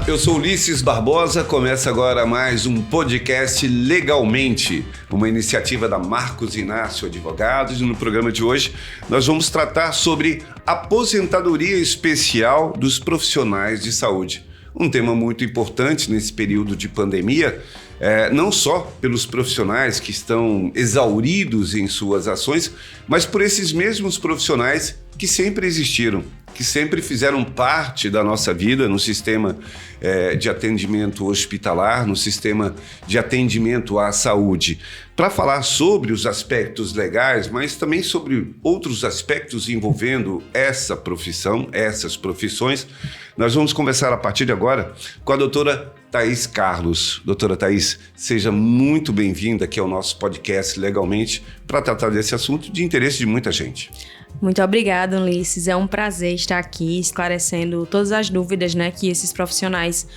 eu sou Ulisses Barbosa, começa agora mais um podcast Legalmente, uma iniciativa da Marcos Inácio Advogados, e no programa de hoje nós vamos tratar sobre aposentadoria especial dos profissionais de saúde. Um tema muito importante nesse período de pandemia, não só pelos profissionais que estão exauridos em suas ações, mas por esses mesmos profissionais que sempre existiram, que sempre fizeram parte da nossa vida no sistema de atendimento hospitalar, no sistema de atendimento à saúde. Para falar sobre os aspectos legais, mas também sobre outros aspectos envolvendo essa profissão, essas profissões, nós vamos conversar a partir de agora com a doutora Thaís Carlos. Doutora Thaís, seja muito bem-vinda aqui ao nosso podcast Legalmente para tratar desse assunto de interesse de muita gente. Muito obrigada, Ulisses. É um prazer estar aqui esclarecendo todas as dúvidas, né, que esses profissionais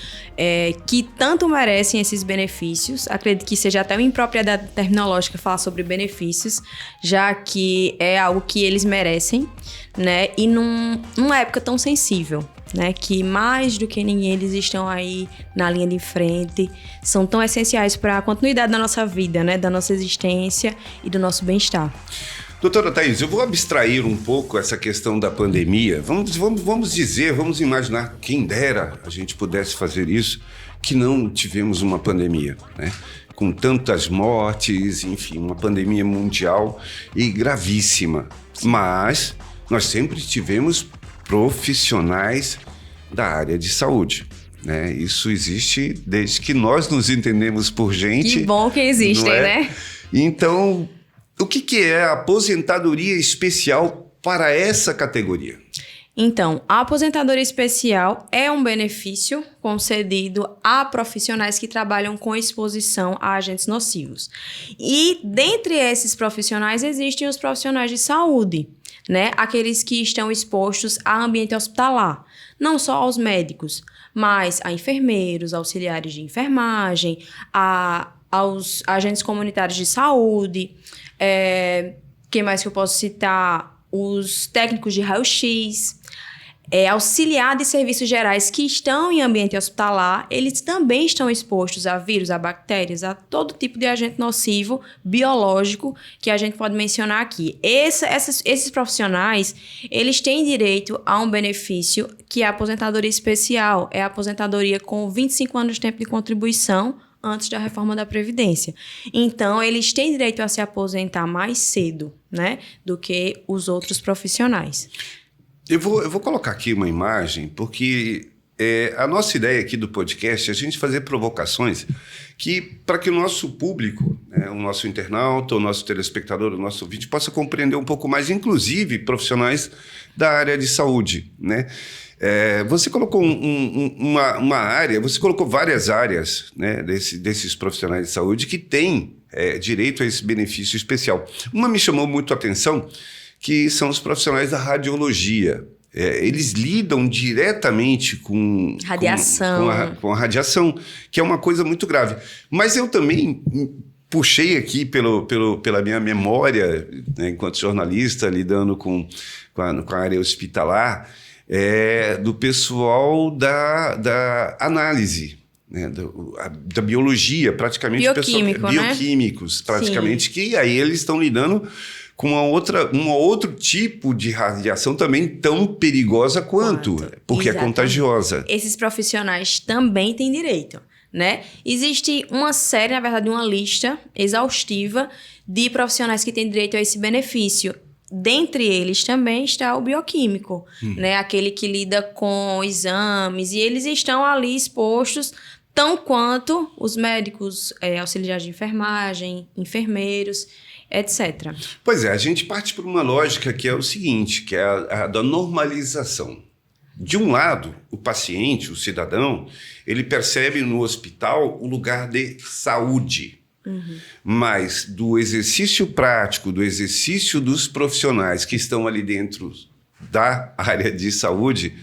que tanto merecem esses benefícios. Acredito que seja até uma impropriedade terminológica falar sobre benefícios, já que é algo que eles merecem, né, e numa época tão sensível, né, que mais do que ninguém eles estão aí na linha de frente, são tão essenciais para a continuidade da nossa vida, né, da nossa existência e do nosso bem-estar. Doutora Thaís, eu vou abstrair um pouco essa questão da pandemia. Vamos imaginar, quem dera a gente pudesse fazer isso, que não tivemos uma pandemia, né? Com tantas mortes, enfim, uma pandemia mundial e gravíssima. Mas nós sempre tivemos profissionais da área de saúde, né? Isso existe desde que nós nos entendemos por gente. Que bom que existem, né? Então, o que é a aposentadoria especial para essa categoria? Então, a aposentadoria especial é um benefício concedido a profissionais que trabalham com exposição a agentes nocivos. E dentre esses profissionais existem os profissionais de saúde, né? Aqueles que estão expostos a ambiente hospitalar, não só aos médicos, mas a enfermeiros, auxiliares de enfermagem, aos agentes comunitários de saúde. Quem mais que eu posso citar? Os técnicos de raio-x, auxiliar de serviços gerais que estão em ambiente hospitalar, eles também estão expostos a vírus, a bactérias, a todo tipo de agente nocivo biológico que a gente pode mencionar aqui. Esses profissionais, eles têm direito a um benefício que é a aposentadoria especial, é a aposentadoria com 25 anos de tempo de contribuição antes da reforma da Previdência. Então, eles têm direito a se aposentar mais cedo, né, do que os outros profissionais. Eu vou colocar aqui uma imagem, porque a nossa ideia aqui do podcast é a gente fazer provocações para que o nosso público, né, o nosso internauta, o nosso telespectador, o nosso ouvinte, possa compreender um pouco mais, inclusive profissionais da área de saúde, né? Você colocou uma área, você colocou várias áreas, né, desses profissionais de saúde que têm direito a esse benefício especial. Uma me chamou muito a atenção, que são os profissionais da radiologia. Eles lidam diretamente com radiação. Com a radiação, que é uma coisa muito grave. Mas eu também puxei aqui pela minha memória, né, enquanto jornalista, lidando com a área hospitalar, do pessoal da análise, né, da biologia, praticamente. Bioquímicos, praticamente. Sim. Que aí eles estão lidando com um outro tipo de radiação também tão perigosa quanto, porque exatamente. É contagiosa. Esses profissionais também têm direito, né? Existe uma série, na verdade, uma lista exaustiva de profissionais que têm direito a esse benefício. Dentre eles também está o bioquímico, né? Aquele que lida com exames, e eles estão ali expostos tão quanto os médicos, auxiliares de enfermagem, enfermeiros, etc. Pois é, a gente parte por uma lógica que é o seguinte, que é a da normalização. De um lado, o paciente, o cidadão, ele percebe no hospital o lugar de saúde. Mas do exercício prático, do exercício dos profissionais que estão ali dentro da área de saúde,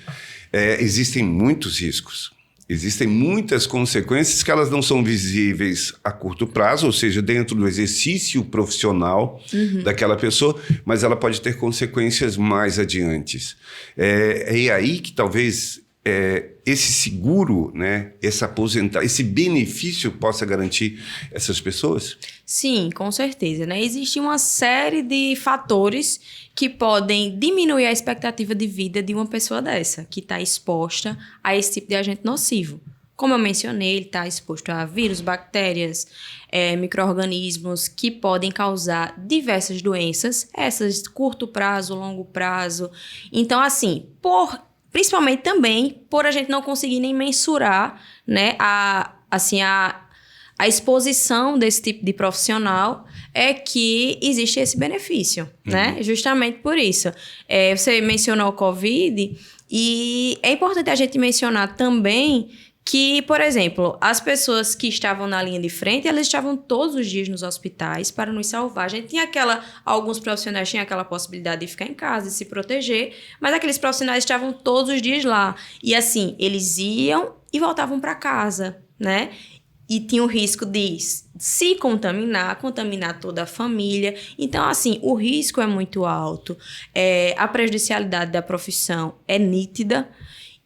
existem muitos riscos. Existem muitas consequências que elas não são visíveis a curto prazo, ou seja, dentro do exercício profissional daquela pessoa, mas ela pode ter consequências mais adiantes. É aí que talvez esse seguro, né, esse benefício possa garantir essas pessoas? Sim, com certeza, né? Existe uma série de fatores que podem diminuir a expectativa de vida de uma pessoa dessa, que está exposta a esse tipo de agente nocivo. Como eu mencionei, ele está exposto a vírus, bactérias, micro-organismos que podem causar diversas doenças, essas de curto prazo, longo prazo. Então, assim, principalmente também por a gente não conseguir nem mensurar, né, a exposição desse tipo de profissional é que existe esse benefício, né? Justamente por isso. Você mencionou o Covid e é importante a gente mencionar também que, por exemplo, as pessoas que estavam na linha de frente, elas estavam todos os dias nos hospitais para nos salvar. A gente tinha alguns profissionais tinham aquela possibilidade de ficar em casa, de se proteger, mas aqueles profissionais estavam todos os dias lá. E assim, eles iam e voltavam para casa, né? E tinha o risco de se contaminar toda a família. Então, assim, o risco é muito alto. A prejudicialidade da profissão é nítida.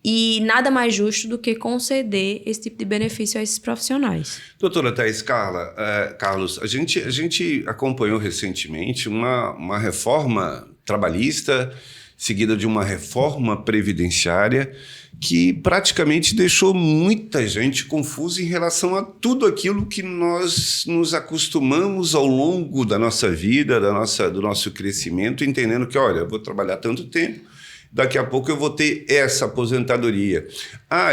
E nada mais justo do que conceder esse tipo de benefício a esses profissionais. Doutora Thaís Carlos, a gente acompanhou recentemente uma reforma trabalhista seguida de uma reforma previdenciária que praticamente deixou muita gente confusa em relação a tudo aquilo que nós nos acostumamos ao longo da nossa vida, do nosso crescimento, entendendo que, olha, eu vou trabalhar tanto tempo, daqui a pouco eu vou ter essa aposentadoria.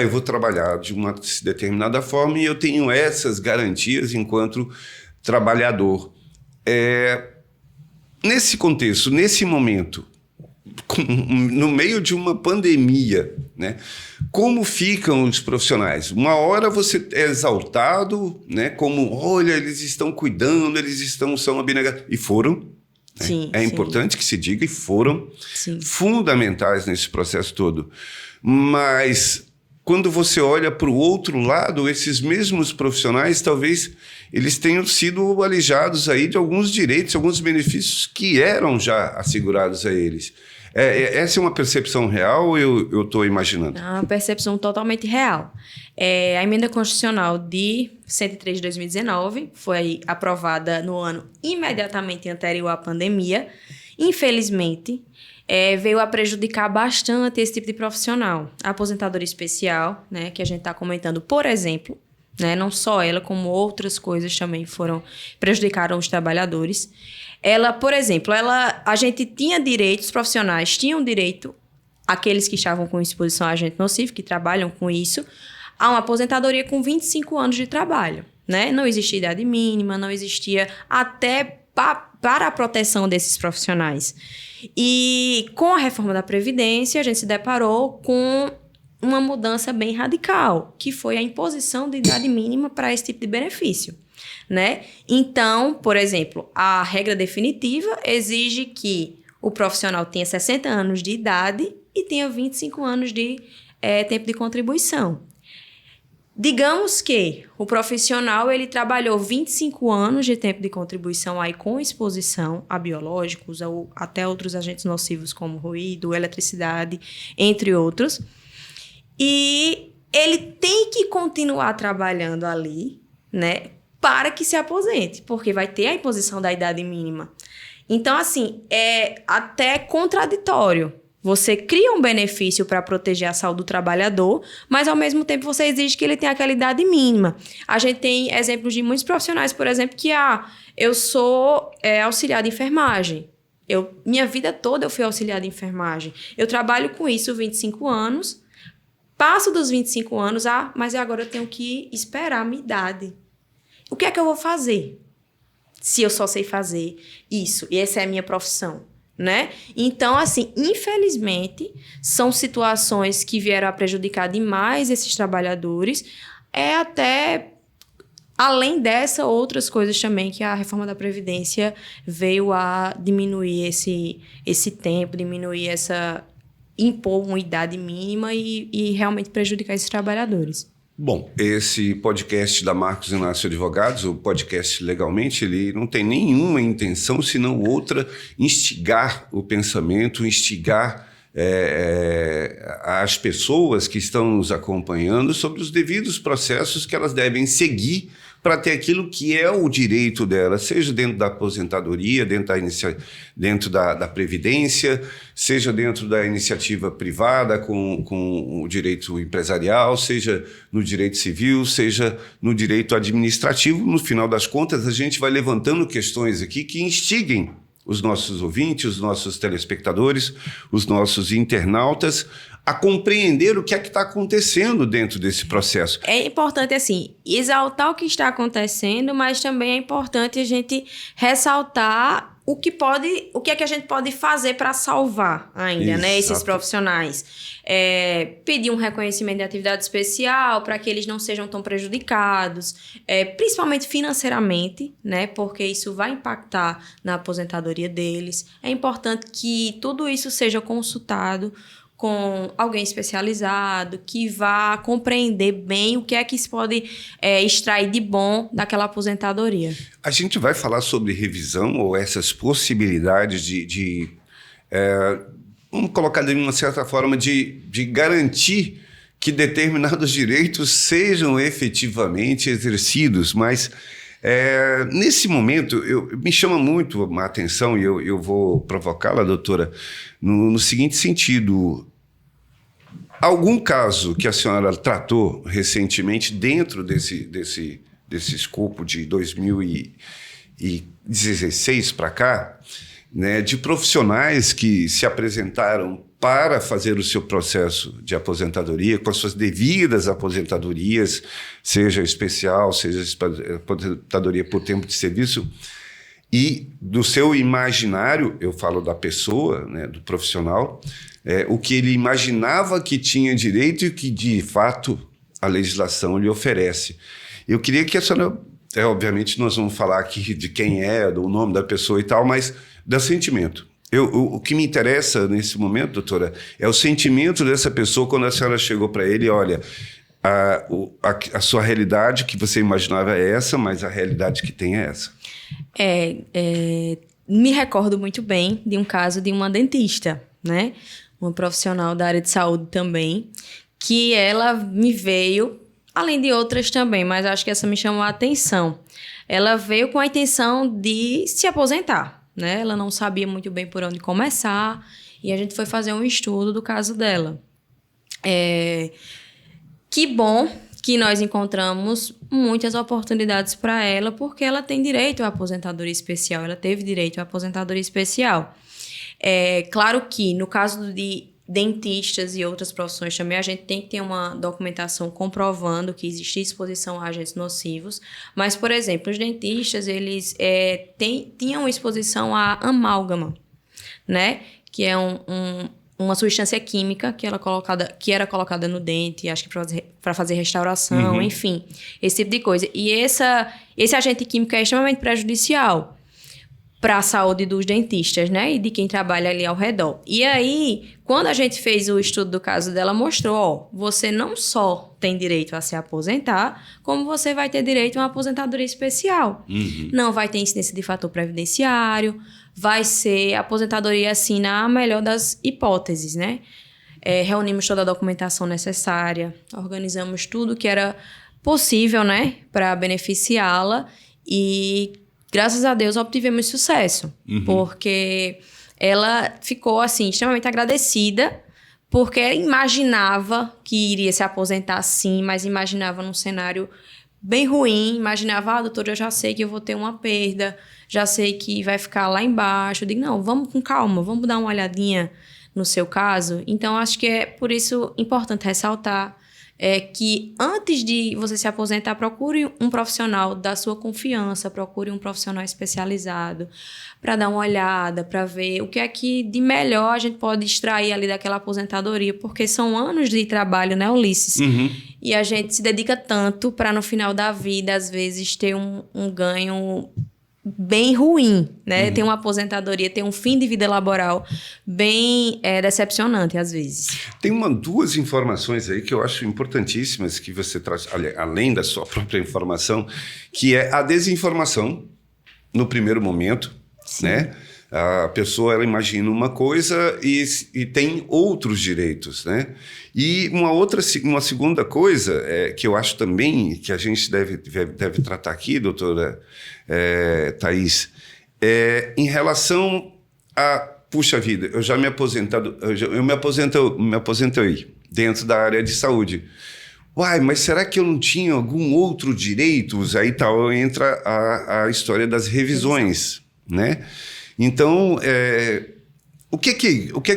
Eu vou trabalhar de uma determinada forma e eu tenho essas garantias enquanto trabalhador. Nesse contexto, nesse momento, no meio de uma pandemia, né? Como ficam os profissionais? Uma hora você é exaltado, né? Como, olha, eles estão cuidando, são abnegados. E foram. Sim, é importante que se diga, e foram fundamentais nesse processo todo. Mas, quando você olha para o outro lado, esses mesmos profissionais, talvez eles tenham sido alijados aí de alguns direitos, alguns benefícios que eram já assegurados a eles. Essa é uma percepção real ou eu estou imaginando? É uma percepção totalmente real. A emenda constitucional de 103 de 2019 foi aprovada no ano imediatamente anterior à pandemia. Infelizmente, veio a prejudicar bastante esse tipo de profissional. A aposentadoria especial, né, que a gente está comentando, por exemplo, né, não só ela, como outras coisas também prejudicaram os trabalhadores. Ela, por exemplo, a gente tinha direitos, os profissionais tinham direito, aqueles que estavam com exposição a agente nocivo, que trabalham com isso, a uma aposentadoria com 25 anos de trabalho, né? Não existia idade mínima, não existia até para a proteção desses profissionais. E com a reforma da Previdência, a gente se deparou com uma mudança bem radical, que foi a imposição de idade mínima para esse tipo de benefício, né? Então, por exemplo, a regra definitiva exige que o profissional tenha 60 anos de idade e tenha 25 anos de tempo de contribuição. Digamos que o profissional ele trabalhou 25 anos de tempo de contribuição aí com exposição a biológicos ou até outros agentes nocivos como ruído, eletricidade, entre outros. E ele tem que continuar trabalhando ali, né, para que se aposente, porque vai ter a imposição da idade mínima. Então, assim, é até contraditório. Você cria um benefício para proteger a saúde do trabalhador, mas, ao mesmo tempo, você exige que ele tenha aquela idade mínima. A gente tem exemplos de muitos profissionais, por exemplo, que eu sou auxiliar de enfermagem. Minha vida toda eu fui auxiliar de enfermagem. Eu trabalho com isso 25 anos, passo dos 25 anos, mas agora eu tenho que esperar a minha idade. O que é que eu vou fazer se eu só sei fazer isso? E essa é a minha profissão, né? Então, assim, infelizmente, são situações que vieram a prejudicar demais esses trabalhadores. Até, além dessa, outras coisas também que a reforma da Previdência veio a diminuir esse tempo, impor uma idade mínima e realmente prejudicar esses trabalhadores. Bom, esse podcast da Marcos Inácio Advogados, o podcast Legalmente, ele não tem nenhuma intenção, senão outra, instigar o pensamento, instigar às pessoas que estão nos acompanhando sobre os devidos processos que elas devem seguir para ter aquilo que é o direito delas, seja dentro da aposentadoria, dentro da Previdência, seja dentro da iniciativa privada com o direito empresarial, seja no direito civil, seja no direito administrativo. No final das contas, a gente vai levantando questões aqui que instiguem os nossos ouvintes, os nossos telespectadores, os nossos internautas, a compreender o que é que está acontecendo dentro desse processo. É importante, assim, exaltar o que está acontecendo, mas também é importante a gente ressaltar o que é que a gente pode fazer para salvar ainda, né, esses profissionais. Pedir um reconhecimento de atividade especial para que eles não sejam tão prejudicados, principalmente financeiramente, né, porque isso vai impactar na aposentadoria deles. É importante que tudo isso seja consultado com alguém especializado, que vá compreender bem o que é que se pode extrair de bom daquela aposentadoria. A gente vai falar sobre revisão ou essas possibilidades vamos colocar de uma certa forma, de garantir que determinados direitos sejam efetivamente exercidos, mas nesse momento me chama muito a atenção, e eu vou provocá-la, doutora, no seguinte sentido: algum caso que a senhora tratou recentemente dentro desse escopo de 2016 para cá, né, de profissionais que se apresentaram para fazer o seu processo de aposentadoria, com as suas devidas aposentadorias, seja especial, seja aposentadoria por tempo de serviço, e do seu imaginário, eu falo da pessoa, né, do profissional, o que ele imaginava que tinha direito e que, de fato, a legislação lhe oferece. Eu queria que a senhora, obviamente nós vamos falar aqui de quem é, do nome da pessoa e tal, mas do sentimento. O que me interessa nesse momento, doutora, é o sentimento dessa pessoa quando a senhora chegou para ele: olha, a sua realidade que você imaginava é essa, mas a realidade que tem é essa. Me recordo muito bem de um caso de uma dentista, né? Uma profissional da área de saúde também, que ela me veio, além de outras também, mas acho que essa me chamou a atenção. Ela veio com a intenção de se aposentar, né? Ela não sabia muito bem por onde começar, e a gente foi fazer um estudo do caso dela. Que bom que nós encontramos muitas oportunidades para ela, porque ela tem direito à aposentadoria especial, ela teve direito à aposentadoria especial. Claro que, no caso de dentistas e outras profissões também, a gente tem que ter uma documentação comprovando que existe exposição a agentes nocivos. Mas, por exemplo, os dentistas, eles tinham exposição a amálgama, né? Que é uma substância química que era colocada no dente, acho que para fazer restauração, enfim, esse tipo de coisa. E esse agente químico é extremamente prejudicial para a saúde dos dentistas, né? E de quem trabalha ali ao redor. E aí, quando a gente fez o estudo do caso dela, mostrou, você não só tem direito a se aposentar, como você vai ter direito a uma aposentadoria especial. Não vai ter incidência de fator previdenciário, vai ser aposentadoria, assim, na melhor das hipóteses, né? Reunimos toda a documentação necessária, organizamos tudo que era possível, né? Para beneficiá-la, e graças a Deus obtivemos sucesso, porque ela ficou, assim, extremamente agradecida, porque imaginava que iria se aposentar sim, mas imaginava num cenário bem ruim, imaginava, doutora, eu já sei que eu vou ter uma perda, já sei que vai ficar lá embaixo. Eu digo, não, vamos com calma, vamos dar uma olhadinha no seu caso. Então, acho que é por isso importante ressaltar que antes de você se aposentar, procure um profissional da sua confiança, procure um profissional especializado para dar uma olhada, para ver o que é que de melhor a gente pode extrair ali daquela aposentadoria, porque são anos de trabalho, né, Ulisses? E a gente se dedica tanto para no final da vida, às vezes, ter um ganho bem ruim, né? Ter uma aposentadoria, ter um fim de vida laboral bem decepcionante, às vezes. Tem duas informações aí que eu acho importantíssimas que você traz, além da sua própria informação, que é a desinformação, no primeiro momento, né? A pessoa, ela imagina uma coisa e tem outros direitos, né? E uma segunda coisa que eu acho também que a gente deve tratar aqui, doutora Thaís, em relação a, puxa vida, eu já me aposentado, eu me aposentei dentro da área de saúde. Uai, mas será que eu não tinha algum outro direito? Aí tal, entra a história das revisões, né? Então, o que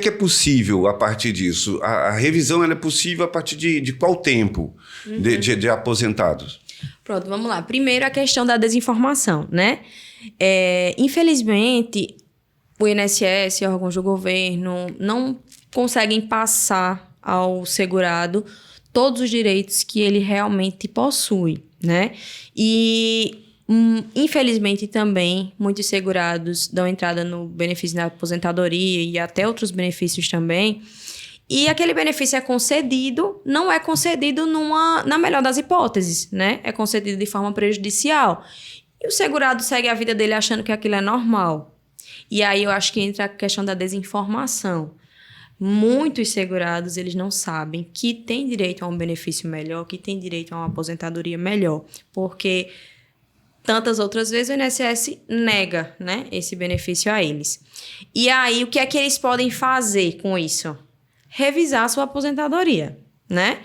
é possível a partir disso? A revisão ela é possível a partir de qual tempo de aposentados? Pronto, vamos lá. Primeiro, a questão da desinformação, né? Infelizmente, o INSS, órgãos do governo, não conseguem passar ao segurado todos os direitos que ele realmente possui, né? E, infelizmente, também, muitos segurados dão entrada no benefício da aposentadoria e até outros benefícios também. E aquele benefício é concedido, não é concedido na melhor das hipóteses, né? É concedido de forma prejudicial. E o segurado segue a vida dele achando que aquilo é normal. E aí eu acho que entra a questão da desinformação. Muitos segurados, eles não sabem que tem direito a um benefício melhor, que tem direito a uma aposentadoria melhor, porque tantas outras vezes o INSS nega, né, esse benefício a eles. E aí, o que é que eles podem fazer com isso? Revisar a sua aposentadoria, né?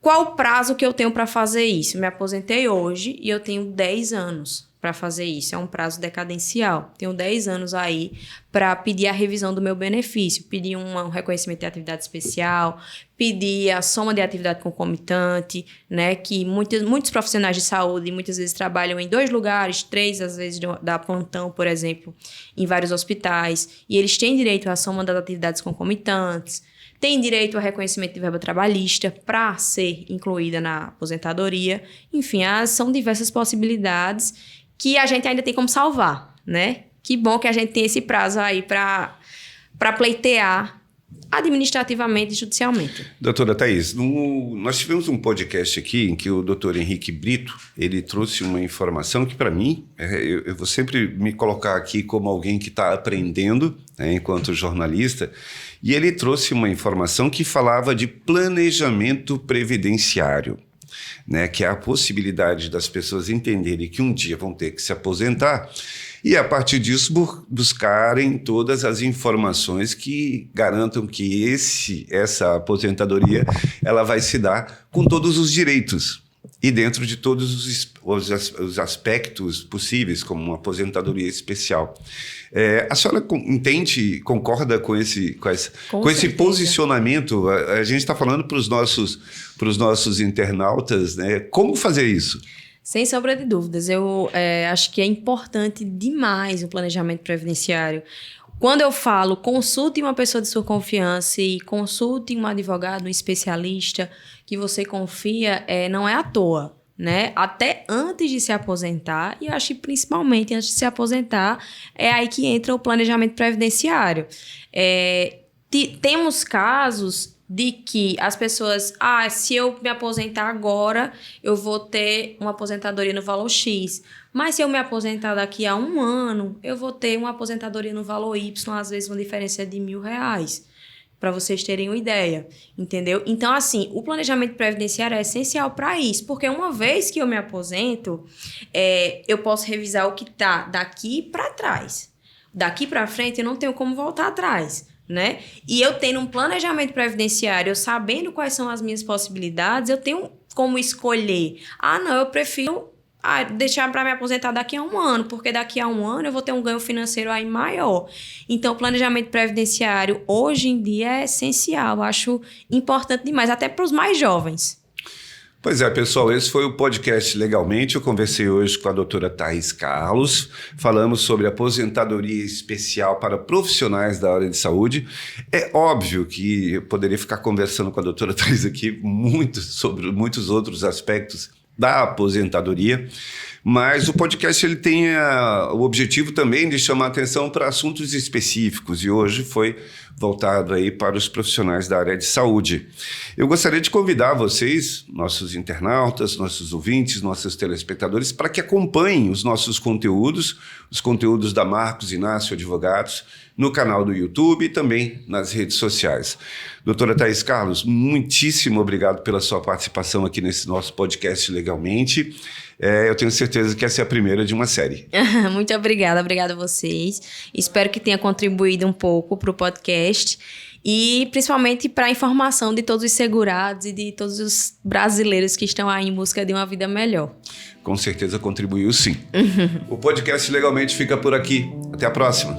Qual o prazo que eu tenho para fazer isso? Me aposentei hoje e eu tenho 10 anos para fazer isso. É um prazo decadencial. Tenho 10 anos aí para pedir a revisão do meu benefício. Pedir um reconhecimento de atividade especial, pedir a soma de atividade concomitante, né? Que muitos profissionais de saúde muitas vezes trabalham em 2 lugares, 3, às vezes dá plantão, por exemplo, em vários hospitais. E eles têm direito à soma das atividades concomitantes. Tem direito ao reconhecimento de verba trabalhista para ser incluída na aposentadoria. Enfim, são diversas possibilidades que a gente ainda tem como salvar, né? Que bom que a gente tem esse prazo aí para pleitear administrativamente e judicialmente. Doutora Thaís, nós tivemos um podcast aqui em que o doutor Henrique Brito, ele trouxe uma informação que, para mim, eu vou sempre me colocar aqui como alguém que está aprendendo, né, enquanto jornalista, e ele trouxe uma informação que falava de planejamento previdenciário, né, que é a possibilidade das pessoas entenderem que um dia vão ter que se aposentar e, a partir disso, buscarem todas as informações que garantam que essa aposentadoria ela vai se dar com todos os direitos e dentro de todos os aspectos possíveis, como uma aposentadoria especial. A senhora concorda com esse posicionamento? A gente está falando para os nossos internautas, né? Como fazer isso? Sem sombra de dúvidas. Eu acho que é importante demais o planejamento previdenciário. Quando eu falo, consulte uma pessoa de sua confiança e consulte um advogado, um especialista que você confia, não é à toa, né? Até antes de se aposentar, e eu acho que principalmente antes de se aposentar, é aí que entra o planejamento previdenciário. Temos casos de que as pessoas, se eu me aposentar agora, eu vou ter uma aposentadoria no valor X. Mas se eu me aposentar daqui a 1 ano, eu vou ter uma aposentadoria no valor Y, às vezes uma diferença de R$1.000, para vocês terem uma ideia, entendeu? Então, assim, o planejamento previdenciário é essencial para isso, porque uma vez que eu me aposento, eu posso revisar o que está daqui para trás. Daqui para frente, eu não tenho como voltar atrás, né? E eu tendo um planejamento previdenciário, eu sabendo quais são as minhas possibilidades, eu tenho como escolher. Não, eu prefiro deixar para me aposentar daqui a 1 ano, porque daqui a 1 ano eu vou ter um ganho financeiro aí maior. Então, o planejamento previdenciário, hoje em dia, é essencial. Eu acho importante demais, até para os mais jovens. Pois é, pessoal, esse foi o podcast Legalmente. Eu conversei hoje com a doutora Thaís Carlos. Falamos sobre aposentadoria especial para profissionais da área de saúde. É óbvio que eu poderia ficar conversando com a doutora Thaís aqui sobre muitos outros aspectos da aposentadoria, Mas o podcast ele tem o objetivo também de chamar atenção para assuntos específicos e hoje foi voltado aí para os profissionais da área de saúde. Eu gostaria de convidar vocês, nossos internautas, nossos ouvintes, nossos telespectadores, para que acompanhem os nossos conteúdos, os conteúdos da Marcos Inácio Advogados, no canal do YouTube e também nas redes sociais. Doutora Thaís Carlos, muitíssimo obrigado pela sua participação aqui nesse nosso podcast Legalmente. Eu tenho certeza que essa é a primeira de uma série. Muito obrigada a vocês. Espero que tenha contribuído um pouco para o podcast e principalmente para a informação de todos os segurados e de todos os brasileiros que estão aí em busca de uma vida melhor. Com certeza contribuiu, sim. O podcast Legalmente fica por aqui. Até a próxima.